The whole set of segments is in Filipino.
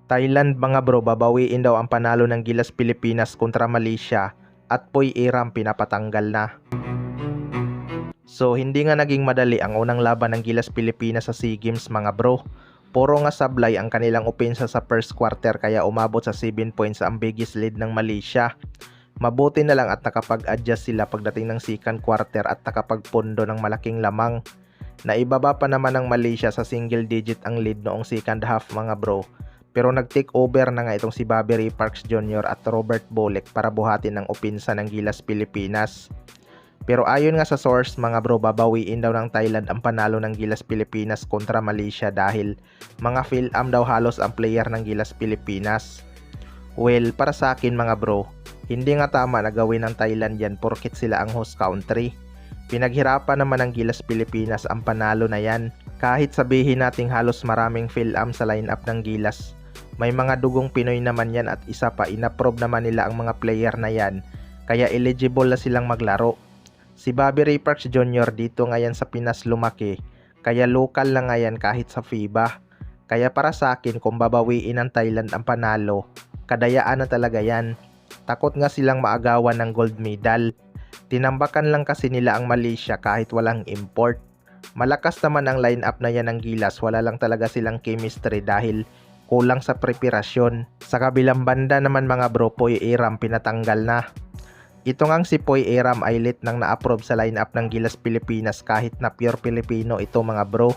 Thailand mga bro, babawiin daw ang panalo ng Gilas Pilipinas kontra Malaysia at Poy Iram pinapatanggal na. So hindi nga naging madali ang unang laban ng Gilas Pilipinas sa SEA Games mga bro. Puro nga sablay ang kanilang opensa sa first quarter kaya umabot sa 7 points ang biggest lead ng Malaysia. Mabuti na lang at nakapag-adjust sila pagdating ng second quarter at nakapagpundo ng malaking lamang. Naibaba pa naman ng Malaysia sa single digit ang lead noong second half mga bro. Pero nag-take over na nga itong si Bobby Ray Parks Jr. at Robert Bolek para buhatin ang opensa ng Gilas Pilipinas. Pero ayon nga sa source mga bro, babawiin daw ng Thailand ang panalo ng Gilas Pilipinas kontra Malaysia dahil mga Phil-Am daw halos ang player ng Gilas Pilipinas. Well, para sa akin mga bro, hindi nga tama na gawin ng Thailand yan porkit sila ang host country. Pinaghirapan naman ng Gilas Pilipinas ang panalo na yan. Kahit sabihin nating halos maraming Phil-Am sa lineup ng Gilas, may mga dugong Pinoy naman yan at isa pa inapprove naman nila ang mga player na yan kaya eligible na silang maglaro. Si Bobby Ray Parks Jr. dito ngayon sa Pinas lumaki kaya local lang ngayon kahit sa FIBA. Kaya para sa akin kung babawiin ng Thailand ang panalo, kadayaan na talaga yan. Takot nga silang maagawan ng gold medal. Tinambakan lang kasi nila ang Malaysia kahit walang import. Malakas naman ang lineup na yan ng Gilas, wala lang talaga silang chemistry dahil kulang sa preparasyon. Sa kabilang banda naman mga bro, Poy Iram pinatanggal na. Ito ngang si Poy Iram ay late nang na-approve sa lineup ng Gilas Pilipinas kahit na pure Filipino ito mga bro.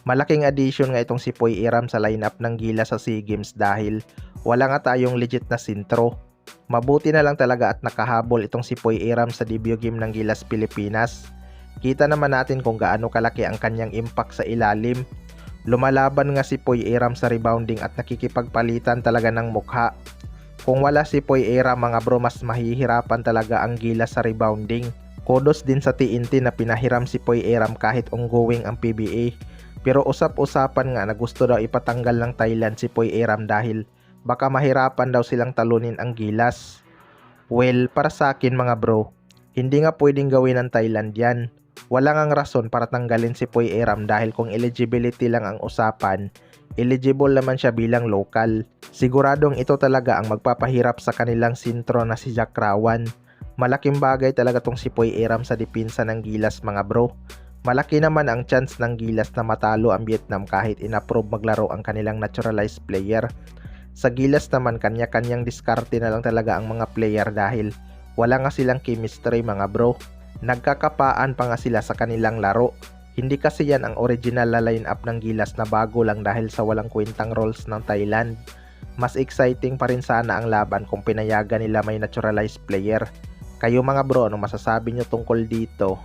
Malaking addition nga itong si Poy Iram sa lineup ng Gilas sa SEA Games dahil wala nga tayong legit na sintro. Mabuti na lang talaga at nakahabol itong si Poy Iram sa debut game ng Gilas Pilipinas. Kita naman natin kung gaano kalaki ang kanyang impact sa ilalim. Lumalaban nga si Poy Iram sa rebounding at nakikipagpalitan talaga ng mukha. Kung wala si Poy Iram mga bro, mas mahihirapan talaga ang Gilas sa rebounding. Kudos din sa TNT na pinahiram si Poy Iram kahit ongoing ang PBA. Pero usap-usapan nga na gusto daw ipatanggal ng Thailand si Poy Iram dahil baka mahirapan daw silang talunin ang Gilas. Well, para sa akin mga bro, hindi nga pwedeng gawin ng Thailand yan. Wala ngang rason para tanggalin si Poy Iram dahil kung eligibility lang ang usapan, eligible naman siya bilang local. Siguradong ito talaga ang magpapahirap sa kanilang sintro na si Jack Rawan. Malaking bagay talaga tong si Poy Iram sa depensa ng Gilas mga bro. Malaki naman ang chance ng Gilas na matalo ang Vietnam kahit inapprove maglaro ang kanilang naturalized player. Sa Gilas naman kanya-kanyang diskarte na lang talaga ang mga player dahil wala nga silang chemistry mga bro. Nagkakapaan pa nga sila sa kanilang laro. Hindi kasi yan ang original na lineup ng Gilas na bago lang dahil sa walang kwentang roles ng Thailand. Mas exciting pa rin sana ang laban kung pinayagan nila may naturalized player. Kayo mga bro, ano masasabi nyo tungkol dito?